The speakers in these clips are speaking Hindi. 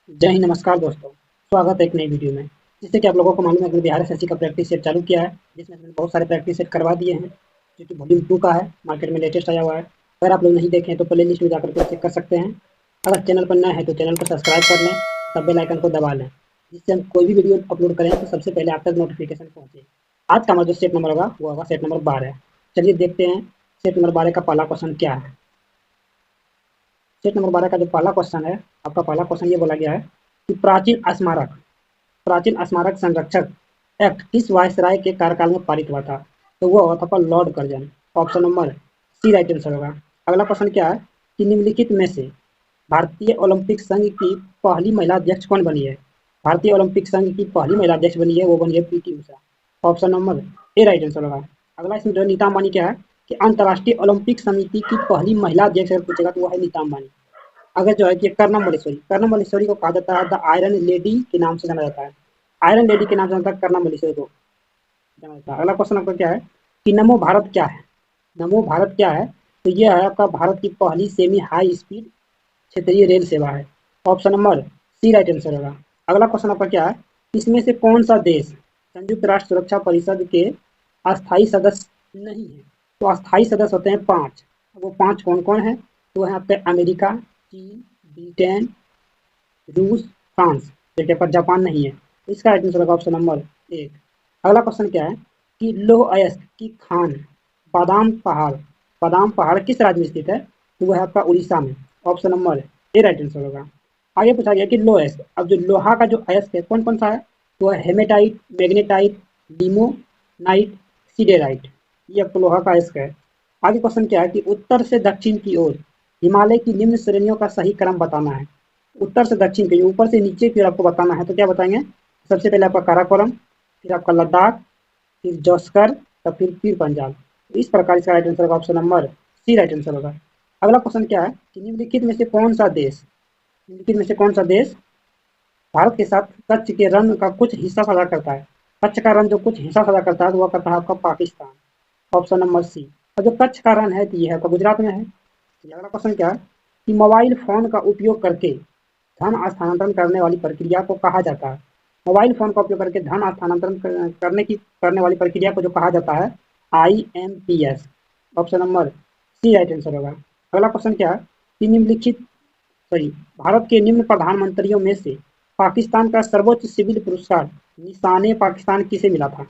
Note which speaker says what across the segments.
Speaker 1: जय हिंद, नमस्कार दोस्तों। स्वागत है एक नई वीडियो में। जिससे कि आप लोगों को मालूम है कि बिहार एसएससी का प्रैक्टिस सेट चालू किया है, जिसमें हमने बहुत सारे प्रैक्टिस सेट करवा दिए हैं, जो कि वॉल्यूम 2 का है, मार्केट में लेटेस्ट आया हुआ है। अगर आप लोग नहीं देखें तो प्ले लिस्ट में जाकर के चेक कर सकते हैं। अगर चैनल पर नए हैं तो चैनल को सब्सक्राइब कर लें, तब बेल आइकन को दबा लें, जिससे हम कोई भी वीडियो अपलोड करें तो सबसे पहले आप तक नोटिफिकेशन पहुँचे। आज का हमारा जो सेट नंबर होगा वो होगा सेट नंबर 12। चलिए देखते हैं सेट नंबर 12 का पहला क्वेश्चन क्या है। सेट नंबर 12 का जो पहला क्वेश्चन है, आपका पहला क्वेश्चन ये बोला गया है कि प्राचीन स्मारक संरक्षक एक्ट किस वायसराय के कार्यकाल में पारित हुआ था? तो वो हुआ था पर Lord Curzon. Option number C right answer होगा। अगला क्वेश्चन क्या है कि निम्नलिखित में से भारतीय ओलंपिक संघ की पहली महिला अध्यक्ष कौन बनी है? भारतीय ओलंपिक संघ की पहली महिला अध्यक्ष बनी है, वो बनी है PT Usha. Option number A right answer होगा। अगला इसमें जो नीता अंबानी क्या है कि अंतर्राष्ट्रीय ओलंपिक समिति की पहली महिला अध्यक्ष अगर पूछेगा तो वो है नीता अंबानी। अगर जो है कि कर्णम मल्लेश्वरी को कहा जाता है द आयरन लेडी के नाम से जाना जाता है। आयरन लेडी के नाम से जाना जाता है कर्णम मल्लेश्वरी को जाना जाता है। अगला क्वेश्चन आपका क्या है कि नमो भारत क्या है? नमो भारत क्या है? तो ये है आपका भारत की पहली सेमी हाई स्पीड क्षेत्रीय रेल सेवा है। Option number C right answer होगा। अगला क्वेश्चन आपका क्या है, इसमें से कौन सा देश संयुक्त राष्ट्र सुरक्षा परिषद के अस्थायी सदस्य नहीं है? तो अस्थायी सदस्य होते हैं 5। वो 5 कौन कौन है? तो है आपके अमेरिका, चीन, ब्रिटेन, रूस, फ्रांस। देखिए पर जापान नहीं है। इसका राइट आंसर होगा ऑप्शन नंबर 1। अगला क्वेश्चन क्या है कि लौह अयस्क की खान बादाम पहाड़ बादाम पहाड़ किस राज्य में स्थित है? तो वह है आपका उड़ीसा में। Option number A right answer होगा। आगे पूछा गया कि लौह अयस्क, अब जो लोहा का जो अयस्क है कौन कौन सा है? तो है हेमेटाइट, मैग्नेटाइट, लिमोनाइट, सीडेराइट। ये आपको लोहा का अयस्क है। आगे क्वेश्चन क्या है कि उत्तर से दक्षिण की ओर हिमालय की निम्न श्रेणियों का सही क्रम बताना है। उत्तर से दक्षिण के ऊपर से नीचे की ओर आपको बताना है, तो क्या बताएंगे? सबसे पहले आपका काराकोरम, फिर आपका लद्दाख, फिर जौस्कर, तब फिर पंजाब। तो इस प्रकार इसका राइट आंसर होगा option number C right answer होगा। अगला क्वेश्चन क्या है कि निम्नलिखित में से कौन सा देश भारत के साथ कच्छ के रण का कुछ हिस्सा साझा करता है? कच्छ का रण जो कुछ हिस्सा साझा करता है तो वह करता है आपका पाकिस्तान। ऑप्शन नंबर सी। और जो कच्छ का रण है तो ये है आपका गुजरात में है। अगला क्वेश्चन क्या है कि मोबाइल फोन का उपयोग करके धन हस्तांतरण करने वाली प्रक्रिया को कहा जाता है? मोबाइल फोन का उपयोग करके धन हस्तांतरण करने वाली प्रक्रिया को जो कहा जाता है IMPS। Option number C right answer होगा। अगला क्वेश्चन क्या है कि भारत के निम्न प्रधानमंत्रियों में से पाकिस्तान का सर्वोच्च सिविल पुरस्कार निशाने पाकिस्तान किसे मिला था?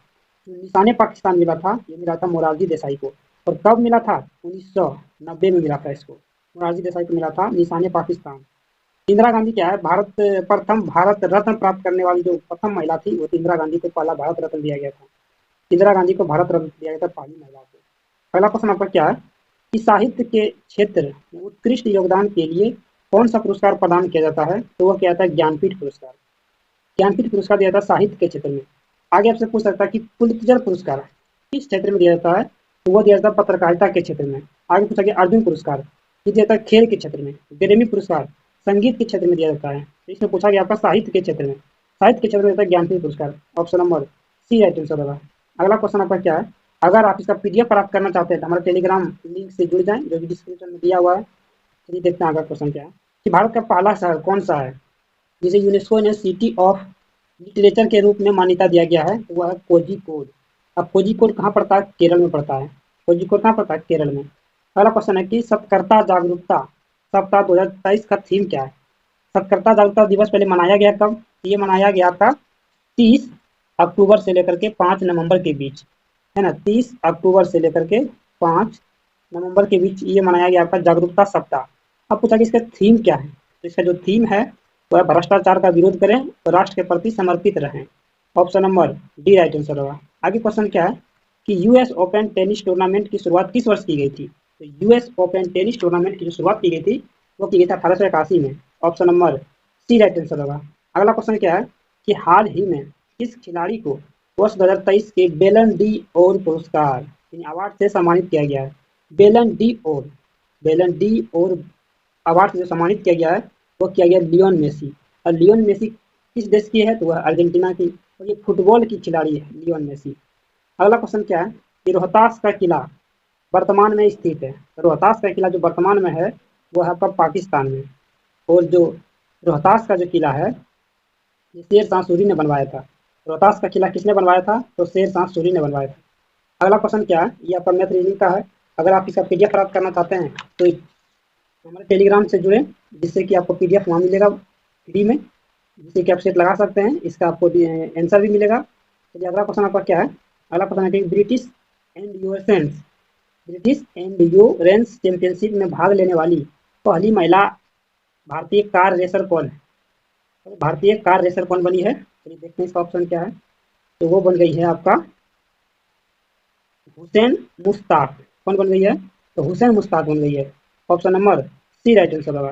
Speaker 1: निशाने पाकिस्तान मिला था, ये मिला था मोरारजी देसाई को। और कब मिला था? 1990 में मिला था इसको। मोरारजी देसाई को मिला था निशाने पाकिस्तान। इंदिरा गांधी क्या है प्रथम भारत रत्न प्राप्त करने वाली जो प्रथम महिला थी, वो इंदिरा गांधी को पहला भारत रत्न दिया गया था। इंदिरा गांधी को भारत रत्न दिया गया था पहली महिला को। अगला क्वेश्चन आपका क्या है कि साहित्य के क्षेत्र में उत्कृष्ट योगदान के लिए कौन सा पुरस्कार प्रदान किया जाता है? तो वह क्या था? ज्ञानपीठ पुरस्कार। ज्ञानपीठ पुरस्कार दिया जाता है साहित्य के क्षेत्र में। आगे आपसे पूछ सकता है कि पुलित्जर पुरस्कार किस क्षेत्र में दिया जाता है? तो वह दिया जाता है पत्रकारिता के क्षेत्र में। आगे पूछा गया अर्जुन पुरस्कार ये दिया जाता है खेल के क्षेत्र में। ग्रेमी पुरस्कार संगीत के क्षेत्र में दिया जाता है। तो इसमें पूछा गया आपका साहित्य के क्षेत्र में। साहित्य के क्षेत्र में दिया जाता है ज्ञानपीठ पुरस्कार। Option number C right answer होगा। अगला क्वेश्चन आपका क्या है, अगर आप इसका PDF प्राप्त करना चाहते हैं तो हमारे टेलीग्राम लिंक से जुड़ जाएं, जो कि डिस्क्रिप्शन में दिया हुआ है। चलिए देखते हैं अगला क्वेश्चन क्या है कि भारत का पहला शहर कौन सा है जिसे यूनेस्को ने सिटी ऑफ लिटरेचर के रूप में मान्यता दिया गया है? तो वह है कोझिकोड। अब कोझिकोड कहाँ पड़ता है? केरल में पड़ता है। कोझिकोड कहाँ पड़ता है? केरल में। अगला क्वेश्चन है कि सतर्कता जागरूकता सप्ताह 2023 का थीम क्या है? सतर्कता जागरूकता दिवस पहले मनाया गया कब? ये मनाया गया था 30 अक्टूबर से लेकर के 5 नवंबर के बीच, है ना। 30 अक्टूबर से लेकर के 5 नवंबर के बीच ये मनाया गया आपका जागरूकता सप्ताह। अब पूछा कि इसका थीम क्या है? तो इसका जो थीम है वह भ्रष्टाचार का विरोध करें और राष्ट्र के प्रति समर्पित रहें। Option number D right answer होगा। आगे क्वेश्चन क्या है कि यूएस ओपन टेनिस टूर्नामेंट की शुरुआत किस वर्ष की गई थी? तो यूएस ओपन टेनिस टूर्नामेंट की जो शुरुआत की गई थी वो की गई थी 1881 में। Option number C right answer होगा। अगला क्वेश्चन क्या है कि हाल ही में किस खिलाड़ी को वर्ष 2023 के बेलन डी और पुरस्कार अवार्ड से सम्मानित किया गया है? बेलन डी और अवार्ड से जो सम्मानित किया गया है वो किया गया लियोन मेसी। और लियोन मेसी किस देश की है? तो वह अर्जेंटीना की, और ये फुटबॉल की खिलाड़ी है लियोन मेसी। अगला क्वेश्चन क्या है कि रोहतास का किला वर्तमान में स्थित है। तो रोहतास का किला जो वर्तमान में है वो है आपका पाकिस्तान में। और जो रोहतास का जो किला है ये शेर शाह सूरी ने बनवाया था। रोहतास का किला किसने बनवाया था? तो शेर शाह सूरी ने बनवाया था। अगला क्वेश्चन क्या है? ये आपका मैथ रीजनिंग का है। अगर आप इसका पीडीएफ प्राप्त करना चाहते हैं तो हमारे टेलीग्राम से जुड़े, जिससे कि आपको पीडीएफ वहाँ मिलेगा फ्री में, जिससे कि आप सेट लगा सकते हैं। इसका आपको आंसर भी मिलेगा। चलिए अगला क्वेश्चन आपका क्या है? अगला क्वेश्चन है कि ब्रिटिश एंड यूरेंस चैंपियनशिप में भाग लेने वाली पहली महिला भारतीय कार रेसर कौन है? तो भारतीय कार रेसर कौन बनी है? चलिए देखते हैं इसका ऑप्शन क्या है। तो वो बन गई है आपका हुसैन मुश्ताक। कौन बन गई है? तो हुसैन मुश्ताक बन गई है। Option number C right answer होगा।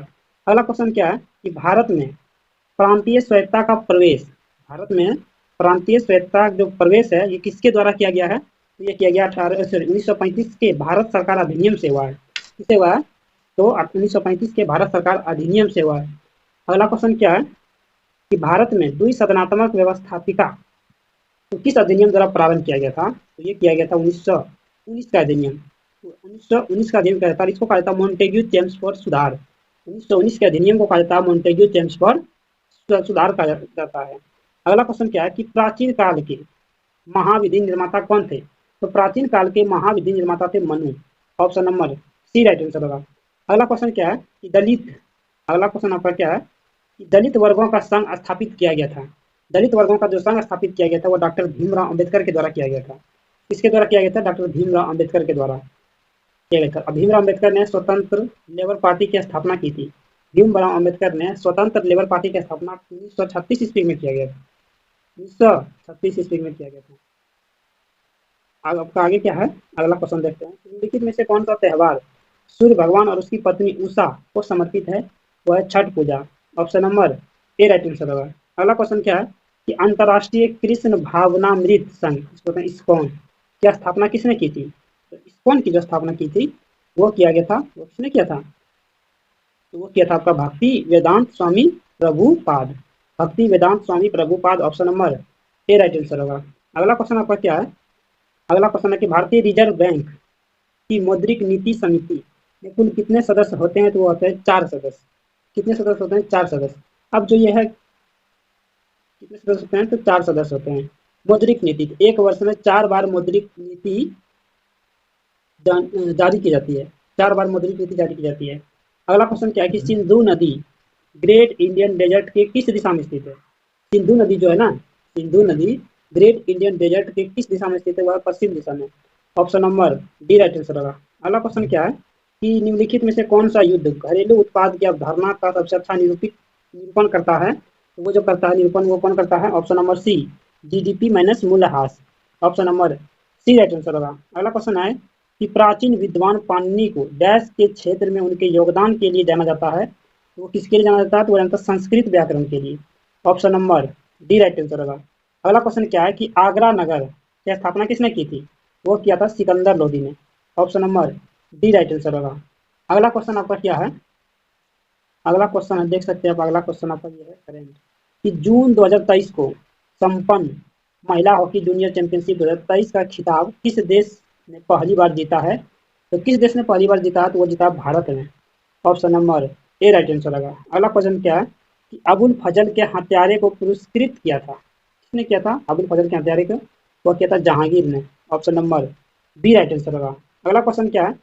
Speaker 1: अगला क्वेश्चन क्या है कि भारत में प्रांतीय स्वायत्तता का प्रवेश, भारत में प्रांतीय स्वायत्तता जो प्रवेश है ये किसके द्वारा किया गया है? तो ये किया गया 1935 के भारत सरकार अधिनियम से हुआ है। किससे हुआ है? तो 1935 के भारत सरकार अधिनियम से हुआ है। अगला क्वेश्चन क्या है कि भारत में द्विसदनात्मक व्यवस्थापिका तो किस अधिनियम द्वारा प्रारंभ किया गया था? तो ये किया गया था 1919 का अधिनियम। तो 1919 का अधिनियम क्या था? इसको कहा जाता है मॉन्टेग्यू चेम्सफोर्ड सुधार। 1919 के अधिनियम को कहा जाता है मॉन्टेग्यू चेम्सफोर्ड सुधार कहा जाता है। अगला क्वेश्चन क्या है कि प्राचीन काल के महाविधि निर्माता कौन थे? तो प्राचीन काल के महाविधि निर्माता थे Manu. Option number C right answer होगा। अगला क्वेश्चन क्या है कि अगला क्वेश्चन आपका क्या है कि दलित वर्गों का संघ स्थापित किया गया था। दलित वर्गों का जो संघ स्थापित किया गया था वो डॉक्टर भीमराव अंबेडकर के द्वारा किया गया था। किसके द्वारा किया गया था? डॉक्टर भीमराव अंबेडकर के द्वारा किया गया था। भीमराव अंबेडकर ने स्वतंत्र लेबर पार्टी की स्थापना की थी। भीमराव अंबेडकर ने स्वतंत्र लेबर पार्टी की स्थापना 1936 ईस्वी में किया गया था। 1936 ईस्वी में किया गया था। आपका आगे क्या है? अगला क्वेश्चन देखते हैं। निम्नलिखित में से कौन सा त्योहार सूर्य भगवान और उसकी पत्नी उषा को समर्पित है? वह है Chhath Puja. Option number A right answer होगा। अगला क्वेश्चन क्या है कि अंतर्राष्ट्रीय कृष्ण भावनामृत संघ, इसको कहते हैं इस्कॉन, की स्थापना किसने की थी? तो इस्कॉन की जो स्थापना की थी वो किया गया था, वो किसने किया था? तो वो किया था आपका भक्ति Vedanta Swami Prabhupada. Bhakti Vedanta Swami Prabhupada. Option number A right answer होगा। अगला क्वेश्चन आपका क्या है? अगला क्वेश्चन है कि भारतीय रिजर्व बैंक की मौद्रिक नीति समिति में कुल कितने सदस्य होते हैं? तो वो होते हैं 4 सदस्य। कितने सदस्य होते हैं? 4 सदस्य। अब जो ये है कितने सदस्य होते हैं? तो 4 सदस्य होते हैं। मौद्रिक नीति, एक वर्ष में 4 बार मौद्रिक नीति जारी की जाती है। 4 बार मौद्रिक नीति जारी की जाती है। अगला क्वेश्चन क्या है कि सिंधु नदी ग्रेट इंडियन डेजर्ट के किस दिशा में स्थित है? सिंधु नदी जो है ना, सिंधु नदी ग्रेट इंडियन डेजर्ट के किस दिशा में स्थित है? वह पश्चिम दिशा में। Option number D right answer होगा। अगला क्वेश्चन क्या है कि निम्नलिखित में से कौन सा युद्ध घरेलू उत्पाद की अवधारणा का सबसे अच्छा निरूपण करता है? तो वो जो करता है निरूपण वो कौन करता है? Option number C GDP minus मूल्यह्रास। Option number C right answer होगा। अगला क्वेश्चन है कि प्राचीन विद्वान पाणिनि को डैश के क्षेत्र में उनके योगदान के लिए जाना जाता है। तो वो किसके लिए जाना जाता है? तो वो जानता है संस्कृत व्याकरण के लिए। Option number D right answer होगा। अगला क्वेश्चन क्या है कि आगरा नगर की स्थापना किसने की थी? वो किया था सिकंदर लोदी ने। Option number D right answer होगा। अगला क्वेश्चन आपका क्या है? अगला क्वेश्चन है, देख सकते हैं आप, अगला क्वेश्चन आपका ये है करेंट कि जून 2023 को संपन्न महिला हॉकी जूनियर चैंपियनशिप 2023 का खिताब किस देश ने पहली बार जीता है? तो किस देश ने पहली बार जीता? तो वो जीता भारत ने। Option number A right answer होगा। अगला क्वेश्चन क्या है कि अबुल फजल के हत्यारे को पुरस्कृत किया था? किसने किया था अबुल फजल के हत्यारे को? वो किया था जहांगीर ने। Option number B right answer होगा। अगला क्वेश्चन क्या है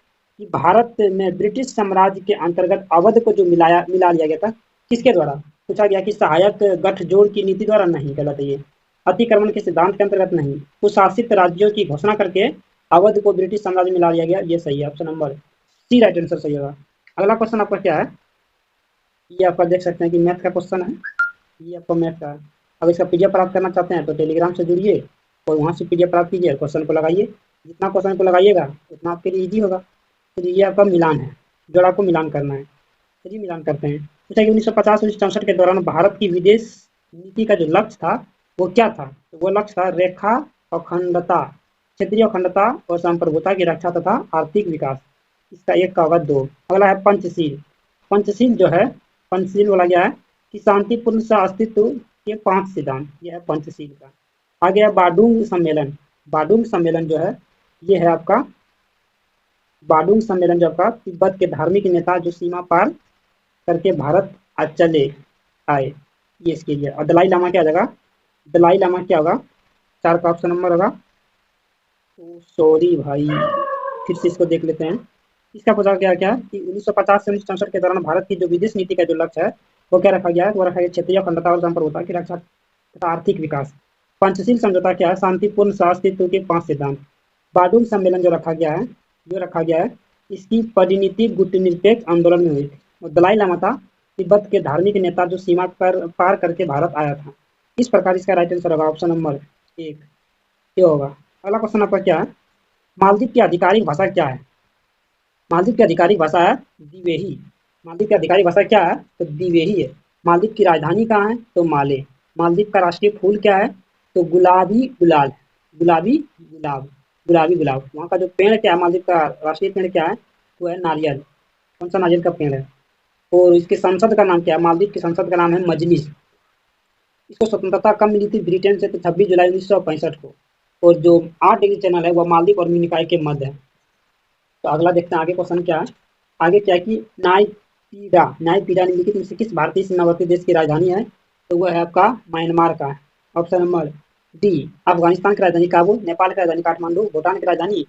Speaker 1: कि भारत में ब्रिटिश साम्राज्य के अंतर्गत अवध को जो मिला लिया गया था किसके द्वारा? पूछा गया कि सहायक गठजोड़ की नीति द्वारा। नहीं, गलत है ये। अतिक्रमण के सिद्धांत के अंतर्गत नहीं, कुशासित राज्यों की घोषणा करके अवध को ब्रिटिश साम्राज्य में मिला लिया गया, ये सही है। Option number C right answer सही होगा। अगला क्वेश्चन आपका क्या है? ये आपका देख सकते हैं कि मैथ का क्वेश्चन है। ये आपका मैथ का है। अब इसका पीडीएफ प्राप्त करना चाहते हैं तो टेलीग्राम से जुड़िए और वहाँ से पीडीएफ प्राप्त कीजिए, क्वेश्चन को लगाइए। जितना क्वेश्चन को लगाइएगा उतना आपके लिए ईजी होगा। तो ये आपका मिलान है, जोड़ा को मिलान करना है। चलिए मिलान करते हैं। पूछा कि 1950-1964 के दौरान भारत की विदेश नीति का जो लक्ष्य था वो क्या था? तो वो लक्ष्य था रेखा अखंडता, क्षेत्रीय अखंडता और संप्रभुता की रक्षा तथा आर्थिक विकास। इसका एक का होगा 2। अगला है पंचशील। पंचशील जो है, पंचशील बोला गया है कि शांतिपूर्ण सह अस्तित्व के 5 सिद्धांत, यह है पंचशील का। आगे है बाडुंग सम्मेलन। बाडुंग सम्मेलन जो है ये है आपका बाडुंग सम्मेलन जो आपका तिब्बत के धार्मिक नेता जो सीमा पार करके भारत आज चले आए, ये इसके लिए। और दलाई लामा क्या आ जाएगा, दलाई लामा क्या होगा, 4 का ऑप्शन नंबर होगा। तो सॉरी भाई, फिर से इसको देख लेते हैं। इसका पूछा गया क्या कि 1950 से 1964 के दौरान भारत की जो विदेश नीति का जो लक्ष्य है वो क्या रखा गया है, वो रखा गया क्षेत्रीय अखंडता और संप्रभुता की रक्षा तथा आर्थिक विकास। पंचशील समझौता क्या है, शांतिपूर्ण सहअस्तित्व के 5 सिद्धांत। बारडूल सम्मेलन जो रखा गया है, जो रखा गया है, इसकी परिणति गुटनिरपेक्ष आंदोलन में हुई थी। और दलाई लामा था तिब्बत के धार्मिक नेता जो सीमा पर पार करके भारत आया था। इस प्रकार इसका राइट आंसर होगा ऑप्शन नंबर 1, ये होगा। अगला क्वेश्चन आपका क्या है, मालदीव की आधिकारिक भाषा क्या है। मालदीव की आधिकारिक भाषा है द्विवेही। मालदीव की आधिकारिक भाषा क्या है, तो द्विवेही है। मालदीव की राजधानी कहाँ है, तो माले। मालदीव का राष्ट्रीय फूल क्या है, तो गुलाबी गुलाल, गुलाबी गुलाब, गुलाबी गुलाब। वहाँ का जो पेड़ क्या है, मालदीव का राष्ट्रीय पेड़ क्या है, वो है नारियल। कौन सा नारियल का पेड़ है। और इसके संसद का नाम क्या है, मालदीव की संसद का नाम है मजलिस। इसको स्वतंत्रता कब मिली थी ब्रिटेन से, तो 26 जुलाई 1965 को। और जो 8 डिग्री चैनल है वह मालदीव और मिनिकॉय के मध्य है। तो अगला देखते हैं आगे क्वेश्चन क्या है। आगे क्या है कि नायपीडा, नायपीडा निम्नलिखित में से किस भारतीय सीमावर्ती देश की राजधानी है, तो वह है आपका म्यांमार का। Option number D. अफगानिस्तान की राजधानी काबुल, नेपाल की राजधानी काठमांडू, भूटान की राजधानी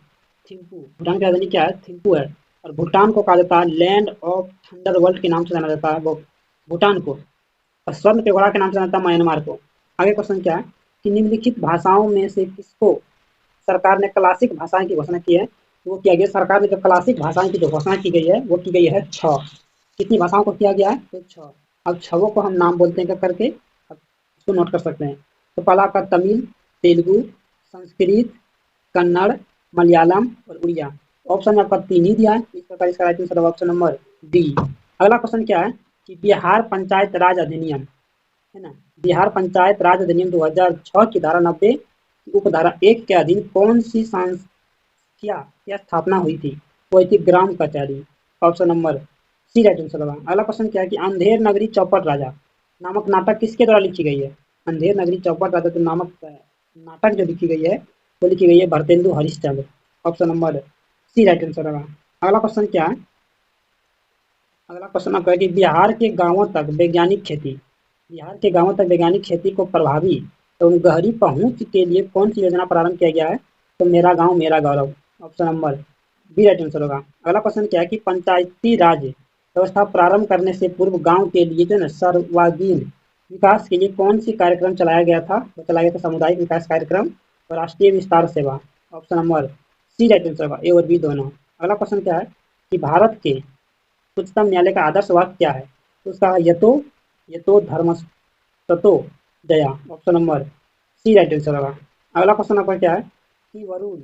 Speaker 1: थिम्पू। भूटान की राजधानी क्या है, थिम्पू है। और भूटान को कहा जाता है लैंड ऑफ थंडर वर्ल्ड के नाम से जाना जाता है वो भूटान को। और स्वर्ण के घोड़ा के नाम से जाना जाता है म्यांमार को। आगे क्वेश्चन क्या है कि निम्नलिखित भाषाओं में से किसको सरकार ने क्लासिक भाषाएं की घोषणा की है, तो वो किया गया सरकार ने जो क्लासिक भाषाएं की जो घोषणा की गई है वो की गई है 6। कितनी भाषाओं को किया गया है, तो 6। अब 6 को हम नाम बोलते हैं क्या करके, अब इसको नोट कर सकते हैं। तो पहला आपका तमिल, तेलुगु, संस्कृत, कन्नड़, मलयालम और उड़िया। ऑप्शन में आपका 3 ही दिया है, इस प्रकार इसका right answer option number D. अगला क्वेश्चन क्या है कि बिहार पंचायत राज अधिनियम, है ना, बिहार पंचायत राज अधिनियम 2006 की धारा 90 की उपधारा 1 के अधीन कौन सी संस्था की स्थापना हुई थी, वो थी ग्राम कचहरी। Option number C right answer होगा। अगला क्वेश्चन क्या है कि अंधेर नगरी चौपट राजा नामक नाटक किसके द्वारा लिखी गई है। अंधेर नगरी चौपट राजा तो नामक नाटक जो लिखी गई है वो लिखी गई है Bharatendu Harishchandra. Option number C right answer होगा। अगला क्वेश्चन क्या है, अगला क्वेश्चन आपका है कि बिहार के गांवों तक वैज्ञानिक खेती, बिहार के गांवों तक वैज्ञानिक खेती को प्रभावी एवं गहरी पहुंच के लिए कौन सी योजना प्रारंभ किया गया है, तो मेरा गांव मेरा गौरव। Option number B right answer होगा। अगला क्वेश्चन क्या है कि पंचायती राज व्यवस्था प्रारंभ करने से पूर्व गांव के लिए जो है सर्वांगीण विकास के लिए कौन सी कार्यक्रम चलाया गया था, वो चलाया गया था सामुदायिक विकास कार्यक्रम और राष्ट्रीय विस्तार सेवा। Option number C right answer होगा, ए और बी दोनों। अगला क्वेश्चन क्या है कि भारत के उच्चतम न्यायालय का आदर्श वाक्य क्या है, तो उसका यतो यतो धर्म ततो जया। Option number C right answer होगा। अगला क्वेश्चन आपका क्या है कि वरुण,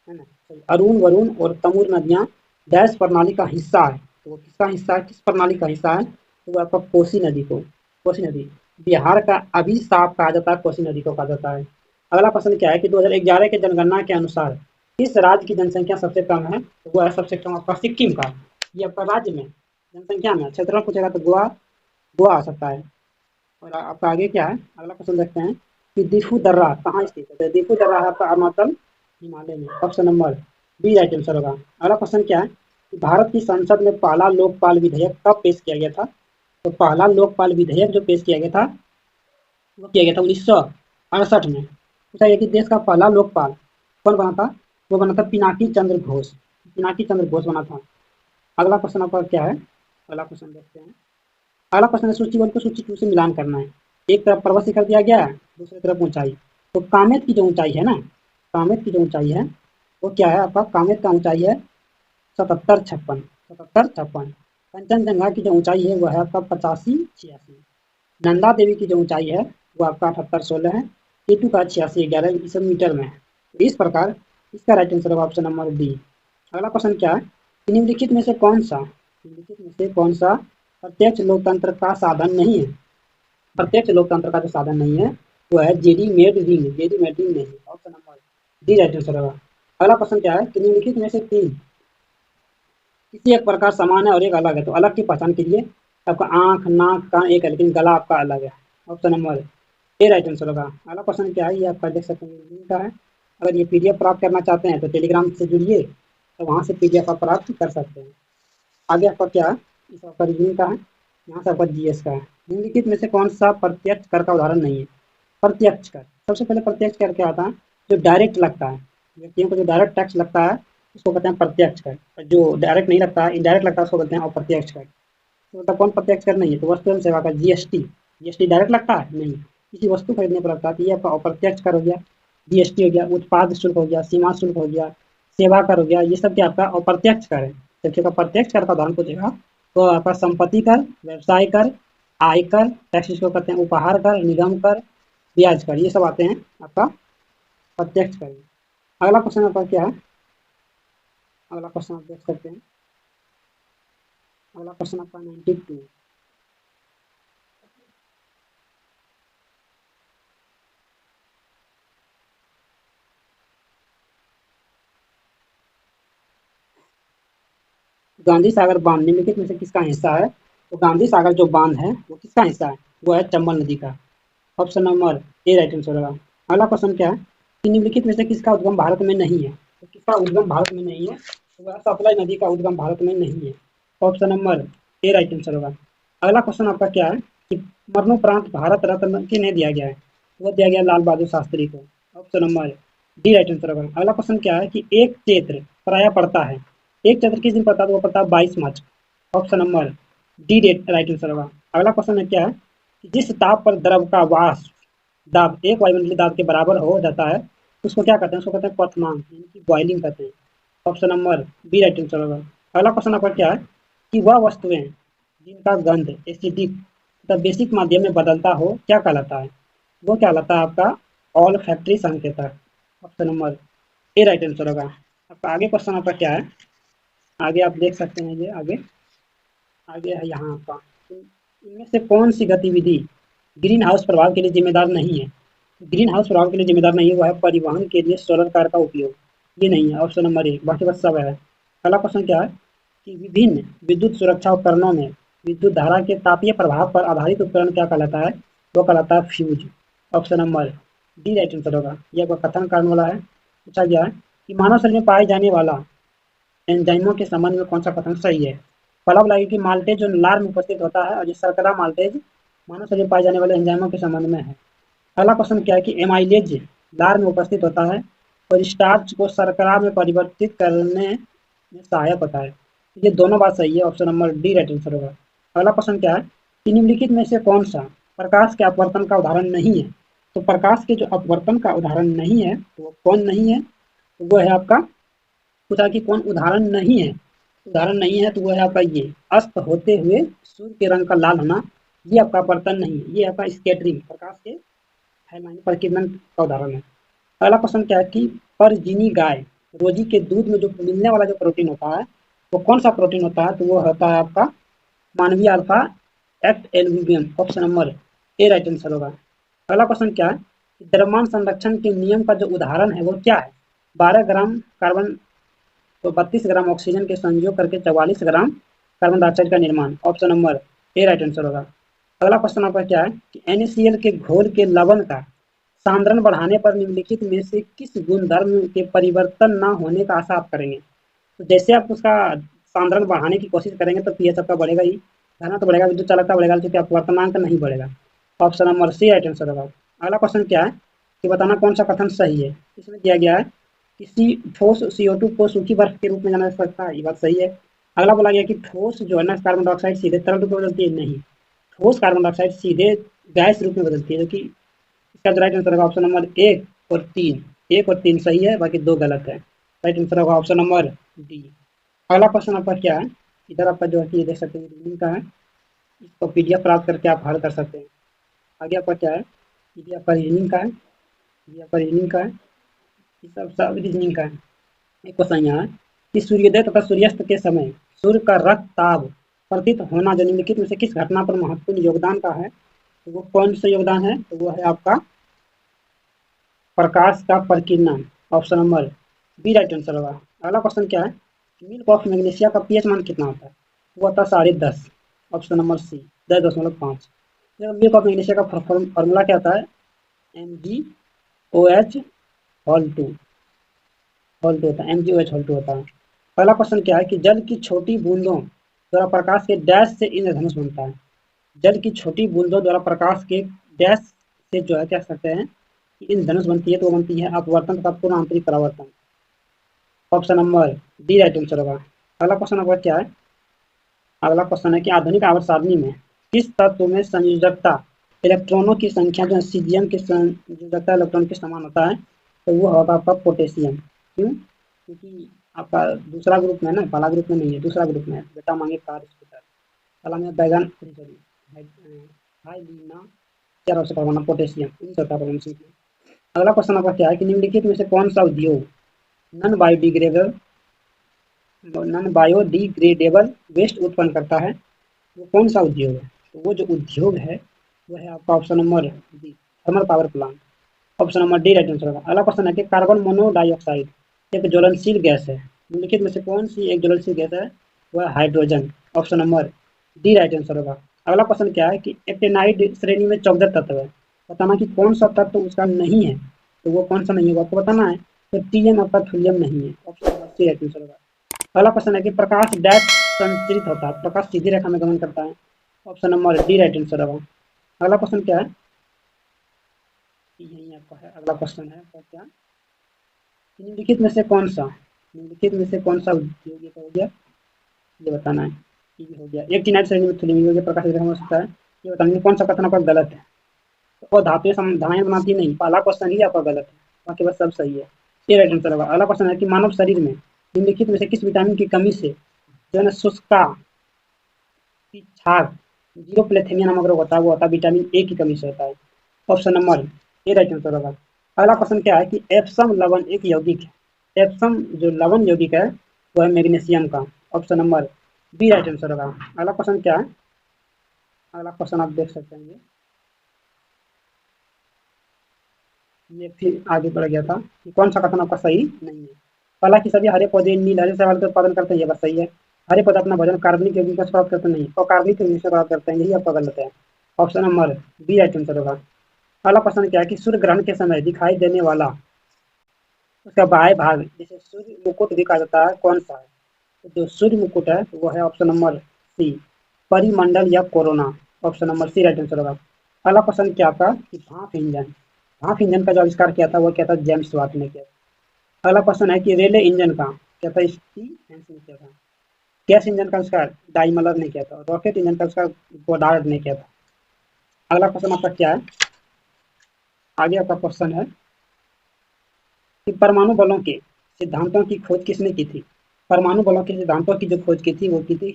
Speaker 1: है ना, अरुण, वरुण और तमूर नदियां डैश प्रणाली का हिस्सा है, तो वो किसका हिस्सा है, किस प्रणाली का हिस्सा है, तो वो आपका कोसी नदी को, कोसी नदी बिहार का अभिशाप कहा जाता है, कोसी नदी को कहा जाता है। अगला क्वेश्चन क्या है कि 2011 के जनगणना के अनुसार किस राज्य की जनसंख्या सबसे कम है, तो वो है सबसे कम आपका सिक्किम का। ये आपका राज्य में जनसंख्या में, क्षेत्रफल पूछेगा तो गोवा, गोवा आ सकता है। और आपका आगे क्या है, अगला क्वेश्चन देखते हैं कि दिफू दर्रा कहाँ स्थित है, तो दिफू दर्रा है आपका अरुणाचल हिमालय में। Option number B right answer होगा। अगला क्वेश्चन क्या है कि भारत की संसद में पहला लोकपाल विधेयक कब पेश किया गया था, तो पहला लोकपाल विधेयक जो पेश किया गया था वो किया गया था 1968 में। पूछा गया कि देश का पहला लोकपाल कौन बना था, वो बना था पिनाकी चंद्र घोष, पिनाकी चंद्र घोष बना था। अगला क्वेश्चन आपका क्या है, अगला क्वेश्चन देखते हैं। अगला क्वेश्चन है सूची 1 को सूची 2 से मिलान करना है। एक तरफ पर्वत शिखर दिया गया है, दूसरी तरफ ऊंचाई। तो कामेत की जो ऊंचाई है ना, कामेत की जो ऊंचाई है वो क्या है आपका, कामेत का ऊंचाई है 7756, 7756। कंचनजंगा की जो ऊंचाई है वह है आपका 8586। नंदा देवी की जो ऊंचाई है वो आपका 7816 है। केटू का 8611 इस मीटर में है। तो इस प्रकार इसका राइट आंसर होगा ऑप्शन नंबर डी। अगला क्वेश्चन क्या है, निम्नलिखित में से कौन सा, निम्नलिखित में से कौन सा प्रत्यक्ष लोकतंत्र का साधन नहीं है, प्रत्यक्ष लोकतंत्र का जो साधन नहीं है वो है जेडी मेड रिंग, जेडी मेड रिंग नहीं। Option number D right answer होगा। अगला क्वेश्चन क्या है कि निम्नलिखित में से तीन किसी एक प्रकार समान है और एक अलग है, तो अलग की पहचान कीजिए। आपका आंख, नाक, कान एक है लेकिन गला आपका अलग है। Option number A right answer होगा। अगला क्वेश्चन क्या है, ये आपका देख सकते हैं लिंक का है। अगर ये पीडीएफ प्राप्त करना चाहते हैं तो टेलीग्राम से जुड़िए, तो वहाँ से पीडीएफ आप प्राप्त कर सकते हैं। आगे आपका क्या है, इस आपका रीजनिंग का है। यहाँ से आपका जीएस का है। निम्नलिखित में से कौन सा प्रत्यक्ष कर का उदाहरण नहीं है? प्रत्यक्ष कर, सबसे पहले प्रत्यक्ष कर क्या आता है? जो डायरेक्ट लगता है, व्यक्तियों को जो डायरेक्ट टैक्स लगता है उसको कहते हैं प्रत्यक्ष कर, और जो डायरेक्ट नहीं लगता, इनडायरेक्ट लगता है उसको कहते हैं अप्रत्यक्ष कर। तो मतलब कौन प्रत्यक्ष कर नहीं है? तो वस्तु एवं सेवा का जीएसटी। जीएसटी डायरेक्ट लगता है? नहीं, किसी वस्तु खरीदने पर लगता है, तो ये आपका अप्रत्यक्ष कर हो गया। जीएसटी हो गया, उत्पाद शुल्क हो गया, सीमा शुल्क हो गया, सेवा कर हो गया, ये सब क्या आपका अप्रत्यक्ष कर है। जब आपका प्रत्यक्ष कर का उदाहरण पूछेगा तो आपका संपत्ति कर, व्यवसाय कर, आयकर, टैक्स जिसको कहते हैं उपहार कर, निगम कर, ब्याज कर, ये सब आते हैं आपका प्रत्यक्ष कर। अगला क्वेश्चन आपका क्या है? अगला क्वेश्चन आप देख सकते हैं। अगला क्वेश्चन आपका 92। गांधी सागर बांध निम्नलिखित में से किसका हिस्सा है? तो गांधी सागर जो बांध है वो किसका हिस्सा है? वो है चंबल नदी का। Option number A right answer होगा। अगला क्वेश्चन क्या है कि निम्नलिखित में से किसका उद्गम भारत में नहीं है? तो किसका उद्गम भारत में नहीं है? तो वह सतलज नदी का उद्गम भारत में नहीं है। Option number A right answer होगा। अगला क्वेश्चन आपका क्या है कि मरणोपरांत भारत रत्न किन्हें दिया गया है? वो दिया गया लाल बहादुर शास्त्री को। Option number D right answer होगा। अगला क्वेश्चन क्या है कि एक चैत्र प्रायः पड़ता है, एक चैत्र किस दिन पड़ता है? तो वो पड़ता है 22 March. Option number D right answer होगा। अगला क्वेश्चन है क्या है कि जिस ताप पर द्रव का वाष्प दाब एक वायुमंडलीय दाब के बराबर हो जाता है उसको क्या कहते हैं? उसको कहते हैं क्वथनांक, यानी कि बॉइलिंग कहते हैं। Option number B right answer होगा। अगला क्वेश्चन आपका क्या है कि वह वस्तुएं जिनका गंध एसिडिक तथा बेसिक माध्यम में बदलता हो क्या कहलाता है? वो क्या कहलाता है? आपका ऑल फैक्ट्री संकेतक। Option number A right answer होगा। आपका आगे क्वेश्चन आपका क्या है? आगे आप देख सकते हैं, ये आगे आगे है यहाँ आपका इनमें से कौन सी गतिविधि ग्रीन हाउस प्रभाव के लिए जिम्मेदार नहीं है? ग्रीन हाउस प्रभाव के लिए जिम्मेदार नहीं है, वो है परिवहन के लिए सोलर कार का उपयोग। ये नहीं है ऑप्शन नंबर एक, बाकी बस सब है। अगला क्वेश्चन क्या है कि विभिन्न विद्युत सुरक्षा उपकरणों में विद्युत धारा के तापीय प्रभाव पर आधारित उपकरण क्या कहलाता है? वो कहलाता है fuse. Option number D right answer होगा। यह कथन कारण वाला है। पूछा गया है कि मानव शरीर में पाए जाने वाला एंजाइमों के संबंध में कौन सा कथन सही है? पहला बोला कि माल्टेज जो लार में उपस्थित होता है, और जो शर्करा माल्टेज मानव शरीर में पाए जाने वाले एंजाइमों के संबंध में है। अगला क्वेश्चन क्या है कि एमाइलेज लार में उपस्थित होता है और स्टार्च को शर्करा में परिवर्तित करने में सहायक होता है। ये दोनों बात सही है, option number D right answer होगा। अगला क्वेश्चन क्या है कि निम्नलिखित में से कौन सा प्रकाश के अपवर्तन का उदाहरण नहीं है? तो प्रकाश के जो अपवर्तन का उदाहरण नहीं है तो वो कौन नहीं है? तो वो है आपका, पूछा कि कौन उदाहरण नहीं है? उदाहरण नहीं है तो वो है आपका ये अस्त होते हुए सूर्य के रंग का लाल होना, ये आपका अपवर्तन नहीं है, ये आपका स्कैटरिंग प्रकाश के फैलाने प्रकीर्णन का उदाहरण है। अगला क्वेश्चन क्या है कि परजीवी गाय रोजी के दूध में जो मिलने वाला जो प्रोटीन होता है वो कौन सा प्रोटीन होता है? तो वो होता है आपका मानवीय alpha act albumin. Option number A right answer होगा। अगला क्वेश्चन क्या है कि द्रव्यमान संरक्षण के नियम का जो उदाहरण है वो क्या है? 12 ग्राम कार्बन तो 32 ग्राम ऑक्सीजन के संयोग करके 44 ग्राम कार्बन डाइऑक्साइड का निर्माण। Option number A right answer होगा। अगला क्वेश्चन आपका क्या है कि NaCl के घोल के लवण का सांद्रण बढ़ाने पर निम्नलिखित में से किस गुणधर्म के परिवर्तन न होने का आशा आप करेंगे? तो जैसे आप उसका सांद्रण बढ़ाने की कोशिश करेंगे तो पीएच आपका बढ़ेगा ही, घना तो बढ़ेगा, विद्युत चालकता बढ़ेगा, लेकिन अपवर्तनांक नहीं बढ़ेगा। Option number C right answer होगा। अगला क्वेश्चन क्या है कि बताना कौन सा कथन सही है? इसमें दिया गया है कि ठोस CO2 को सूखी बर्फ के रूप में जाना जा सकता है, ये बात सही है। अगला बोला गया कि ठोस जो है ना कार्बन डाइऑक्साइड सीधे तरल रूप में बदलती है, नहीं, ठोस कार्बन डाइऑक्साइड सीधे गैस रूप में बदलती है, जो कि इसका जो राइट आंसर होगा ऑप्शन नंबर एक और तीन सही है, बाकी दो गलत है। राइट आंसर होगा ऑप्शन नंबर डी। अगला क्वेश्चन आपका क्या है? इधर आपका जो है कि ये देख सकते हैं रीजनिंग का है, इसको PDF प्राप्त करके आप हल कर सकते हैं। आगे आपका क्या है? ये आपका रीजनिंग का है, ये आपका रीजनिंग का है, ये सब रीजनिंग का है। एक क्वेश्चन यहाँ है कि सूर्योदय तथा सूर्यास्त के समय सूर्य का रक्तताप प्रतीत होना जो निम्नलिखित में से किस घटना पर महत्वपूर्ण योगदान का है? तो वो कौन सा योगदान है? तो वो है आपका प्रकाश का प्रकीर्णन। Option number B right answer होगा। अगला क्वेश्चन क्या है? मिल्क ऑफ मैग्नीशिया का पीएच मान कितना होता है? वो होता है 10.5। Option number C 10.5। Milk of magnesia का फॉर्मूला क्या होता है? MgOH होल टू होता है, MgOH होल टू होता है। पहला क्वेश्चन क्या है कि जल की छोटी बूंदों द्वारा प्रकाश के डैश से इंद्रधनुष बनता है? जल की छोटी बूंदों द्वारा प्रकाश के डैश से जो है क्या सकते हैं कि इंद्रधनुष बनती है, तो वो बनती है अपवर्तन तथा पूर्ण आंतरिक परावर्तन। Option number D right answer होगा। अगला क्वेश्चन आपका क्या है? अगला क्वेश्चन है कि आधुनिक आवर्त सारणी में किस तत्व में संयोजकता इलेक्ट्रॉनों की संख्या जो सीजियम के संयोजकता इलेक्ट्रॉन के समान होता है, तो वो होगा आपका पोटेशियम। क्यों? क्योंकि आपका दूसरा ग्रुप में ना, पहला ग्रुप में नहीं है, दूसरा ग्रुप में है। बेटा मांगे कार स्कूटर, पहला में बैगन, सॉरी हाइलिना, चार से करवाना पोटेशियम, इन सबका प्रॉब्लम सीखना। अगला क्वेश्चन आपका क्या है कि निम्नलिखित में से कौन सा उद्योग नॉन बायोडिग्रेडेबल वेस्ट उत्पन्न करता है? वो कौन सा उद्योग है? तो वो जो उद्योग है वो है आपका option number D, thermal power plant. Option number D right answer होगा। अगला क्वेश्चन है कि कार्बन मोनोडाइऑक्साइड एक ज्वलनशील गैस है, निम्नलिखित में से कौन सी एक ज्वलनशील गैस है? वह है hydrogen. Option number D right answer होगा। अगला क्वेश्चन क्या है कि एक्टिनाइड श्रेणी में 14 तत्व है, बताना कि कौन सा तत्व उसका नहीं है, तो वो कौन सा नहीं होगा आपको बताना है। तो टीएम आपका थुलियम नहीं है, option number C right answer होगा। अगला क्वेश्चन है कि प्रकाश डैश संचरित होता है, प्रकाश सीधी रेखा में गमन करता है, option number D right answer होगा। अगला क्वेश्चन क्या है? यही आपका है, अगला क्वेश्चन है तो क्या, निम्नलिखित में से कौन सा, निम्नलिखित में से कौन सा उद्योग ये हो गया, ये बताना है। ये भी हो गया, एक टी नाइट श्रेणी में थुलियम हो गया, प्रकाश रेखा में हो सकता है, ये बताना है कौन सा कथन आपका गलत है। तो वो धातुएं धाएं बनाती नहीं, पहला क्वेश्चन ही आपका गलत है, बाकी बस सब सही है। ये राइट आंसर होगा। अगला क्वेश्चन है कि मानव शरीर में निम्नलिखित में से किस विटामिन की कमी से जो है ना शुष्का की छाग जीरोप्लेथेमिया नामक रोग होता है, वो होता है विटामिन ए की कमी से होता है। Option number A right answer होगा। अगला क्वेश्चन क्या है कि एप्सम लवण एक यौगिक है, एप्सम जो लवण यौगिक है वो है मैग्नीशियम का, option number B right answer होगा। अगला क्वेश्चन क्या है? अगला क्वेश्चन आप देख सकते हैं, ये फिर आगे बढ़ गया था कि कौन सा कथन आपका सही नहीं है। पहला कि सभी हरे पौधे नील हरे शैवाल का उत्पादन करते हैं, ये बात सही है। हरे पौधे अपना भोजन कार्बनिक यौगिक से प्राप्त करते नहीं, और कार्बनिक यौगिक से प्राप्त करते हैं, यही आपका गलत है। Option number B right answer होगा। अगला क्वेश्चन क्या है कि सूर्य ग्रहण के समय दिखाई देने वाला उसका बाह्य भाग जिसे सूर्य मुकुट भी कहा जाता है, कौन सा है? तो जो सूर्य मुकुट है वो है ऑप्शन नंबर सी, परिमंडल या corona, option number C right answer होगा। अगला क्वेश्चन क्या था कि भाप इंजन का जो आविष्कार किया था वो क्या था? जेम्स वाट ने किया था। अगला क्वेश्चन है कि रेले इंजन का क्या था? स्टीफेंस ने किया था। गैस इंजन का आविष्कार डाइमलर ने किया था। रॉकेट इंजन का आविष्कार गोडार्ड ने किया था। अगला क्वेश्चन आपका क्या है? आगे आपका क्वेश्चन है कि परमाणु बलों के सिद्धांतों की खोज किसने की थी? परमाणु बलों के सिद्धांतों की जो खोज की थी वो की थी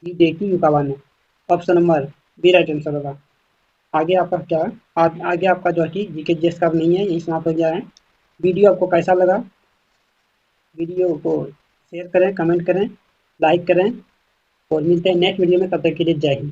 Speaker 1: हिडेकी युकावा ने, option number B right answer होगा। आगे आपका क्या है? आगे आपका जो है कि जीके जीएस का नहीं है, यही समाप्त हो गया है। वीडियो आपको कैसा लगा? वीडियो को शेयर करें, कमेंट करें, लाइक करें, और मिलते हैं नेक्स्ट वीडियो में। तब तक के लिए जय हिंद।